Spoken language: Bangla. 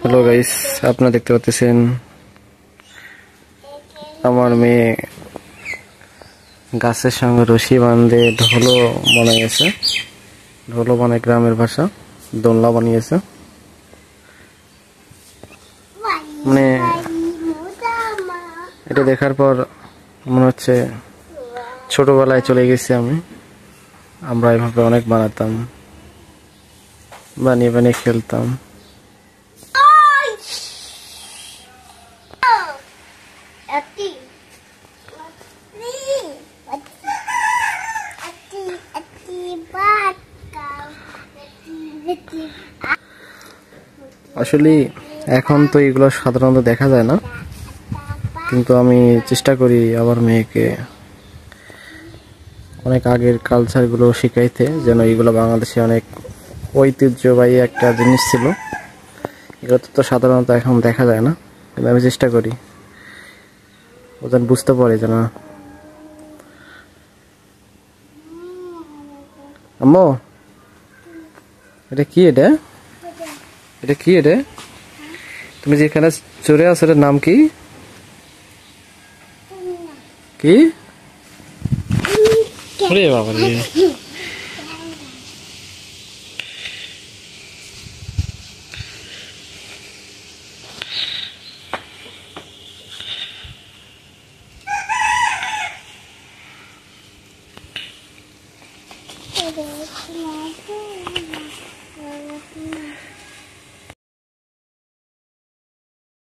হ্যালো গাইস, আপনারা দেখতে পাচ্ছেন আমার মেয়ে গাছের সঙ্গে রশি বাঁধে ঢোলো বানিয়েছে। ঢোলো মানে গ্রামের ভাষা দোলনা বানিয়েছে। মানে এটা দেখার পর মনে হচ্ছে ছোটবেলায় চলে গেছি আমরা এভাবে অনেক বানাতাম, বানিয়ে বানিয়ে খেলতাম। আসলে এখন তো এগুলো সাধারণত দেখা যায় না, কিন্তু আমি চেষ্টা করি আমার মেয়েকে অনেক আগের কালচারগুলো শিখাইতে, যেন এগুলো বাংলাদেশে অনেক ঐতিহ্যবাহী একটা জিনিস ছিল। এগুলো তো সাধারণত এখন দেখা যায় না, কিন্তু আমি চেষ্টা করি ও যেন বুঝতে পারে। যেন আম্মু, এটা কি? এটা কি? তুমি যেখানে চড়ে আছো এটার নাম কি? কি? আরে বাবা রে,